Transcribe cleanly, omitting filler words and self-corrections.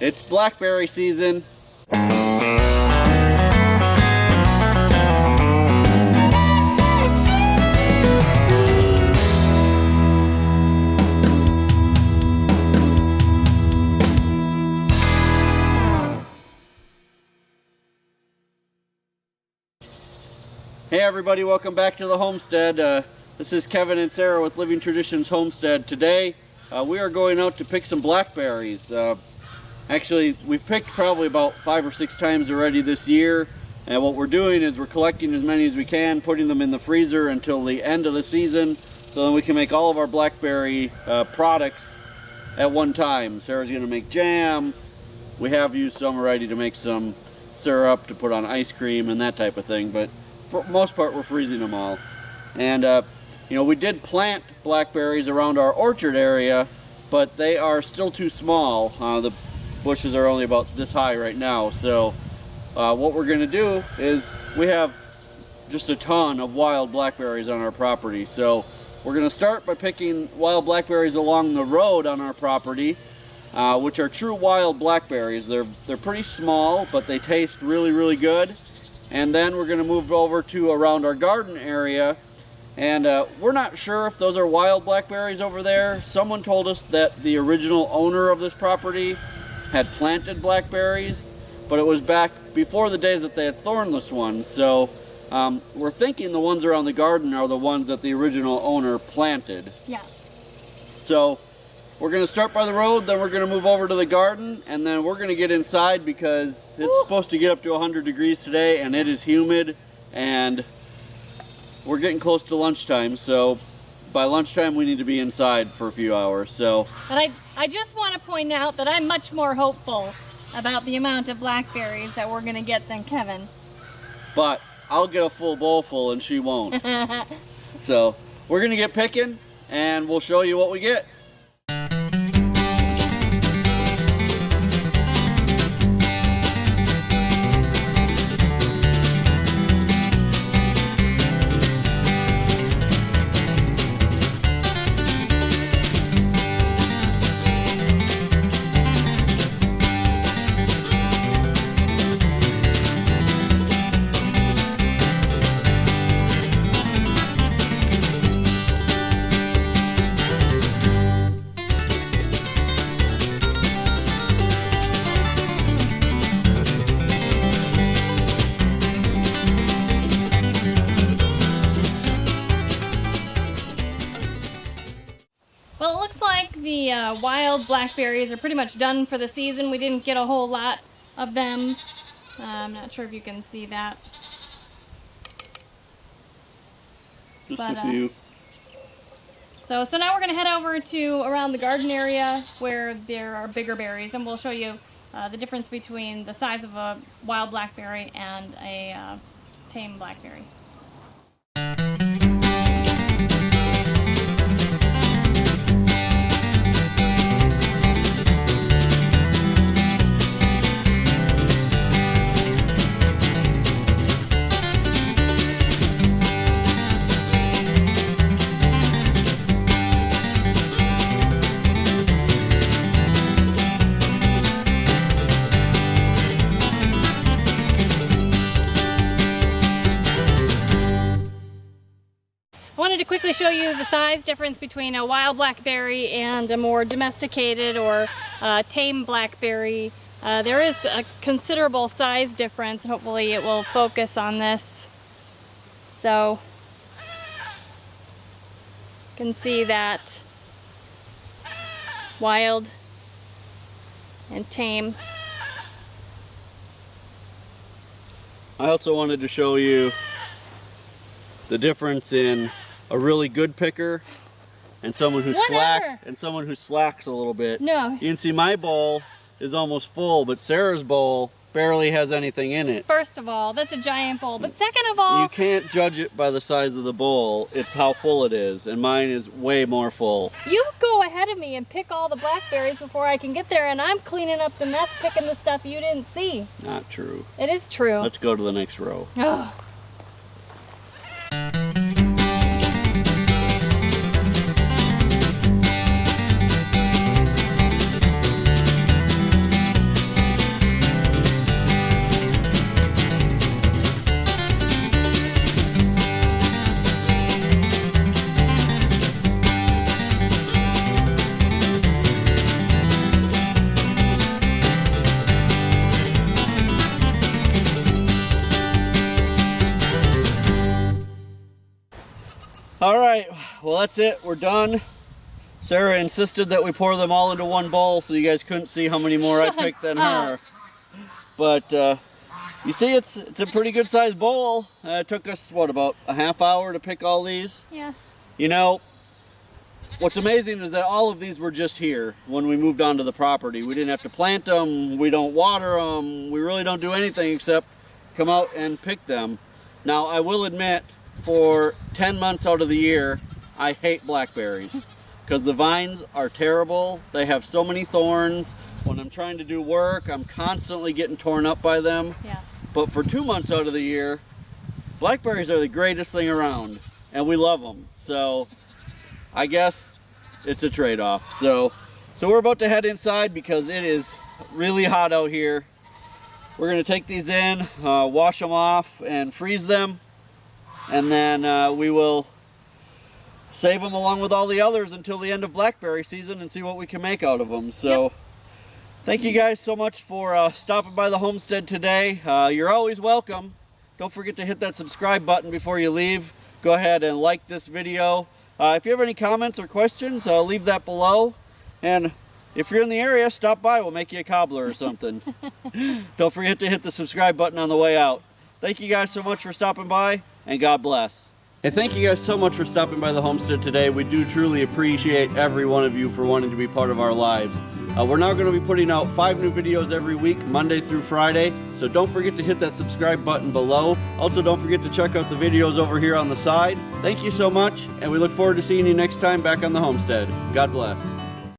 It's blackberry season. Hey everybody, welcome back to the homestead. This is Kevin and Sarah with Living Traditions Homestead. Today we are going out to pick some blackberries. Actually, we've picked probably about 5 or 6 times already this year, and what we're doing is we're collecting as many as we can, putting them in the freezer until the end of the season, so then we can make all of our blackberry products at one time. Sarah's going to make jam. We have used some already to make some syrup to put on ice cream and that type of thing, but for the most part we're freezing them all. And you know, we did plant blackberries around our orchard area, but they are still too small. The bushes are only about this high right now, so what we're going to do is we have just a ton of wild blackberries on our property. So we're going to start by picking wild blackberries along the road on our property, which are true wild blackberries. They're pretty small, but they taste really good. And then we're going to move over to around our garden area, and we're not sure if those are wild blackberries over there. Someone told us that the original owner of this property had planted blackberries, but it was back before the days that they had thornless ones. So we're thinking the ones around the garden are the ones that the original owner planted. Yeah. So we're going to start by the road, then we're going to move over to the garden, and then we're going to get inside because it's supposed to get up to 100 degrees today, and it is humid, and we're getting close to lunchtime, so by lunchtime we need to be inside for a few hours. So, but I just want to point out that I'm much more hopeful about the amount of blackberries that we're going to get than Kevin. But I'll get a full bowl full and she won't. So we're going to get picking and we'll show you what we get. Well, it looks like the wild blackberries are pretty much done for the season. We didn't get a whole lot of them. I'm not sure if you can see that. Just a few. So now we're going to head over to around the garden area where there are bigger berries, and we'll show you the difference between the size of a wild blackberry and a tame blackberry. To quickly show you the size difference between a wild blackberry and a more domesticated or tame blackberry. There is a considerable size difference, and hopefully it will focus on this. So you can see that wild and tame. I also wanted to show you the difference in a really good picker and someone who slacks a little bit. No. You can see my bowl is almost full, but Sarah's bowl barely has anything in it. First of all, that's a giant bowl, but second of all, you can't judge it by the size of the bowl, it's how full it is, and mine is way more full. You go ahead of me and pick all the blackberries before I can get there, and I'm cleaning up the mess picking the stuff you didn't see. Not true. It is true. Let's go to the next row. Oh. All right, well that's it, we're done. Sarah insisted that we pour them all into one bowl so you guys couldn't see how many more I picked than her. But you see, it's a pretty good sized bowl. It took us, what, about a half hour to pick all these? Yeah. You know, what's amazing is that all of these were just here when we moved onto the property. We didn't have to plant them, we don't water them, we really don't do anything except come out and pick them. Now, I will admit, for 10 months out of the year, I hate blackberries because the vines are terrible. They have so many thorns. When I'm trying to do work, I'm constantly getting torn up by them. Yeah. But for 2 months out of the year, blackberries are the greatest thing around, and we love them. So I guess it's a trade-off. So we're about to head inside because it is really hot out here. We're gonna take these in, wash them off and freeze them, and then we will save them along with all the others until the end of blackberry season and see what we can make out of them. So thank you guys so much for stopping by the homestead today. You're always welcome. Don't forget to hit that subscribe button before you leave. Go ahead and like this video. If you have any comments or questions, leave that below. And if you're in the area, stop by. We'll make you a cobbler or something. Don't forget to hit the subscribe button on the way out. Thank you guys so much for stopping by, and God bless. Hey, thank you guys so much for stopping by the homestead today. We do truly appreciate every one of you for wanting to be part of our lives. We're now going to be putting out 5 new videos every week, Monday through Friday. So don't forget to hit that subscribe button below. Also, don't forget to check out the videos over here on the side. Thank you so much, and we look forward to seeing you next time back on the homestead. God bless.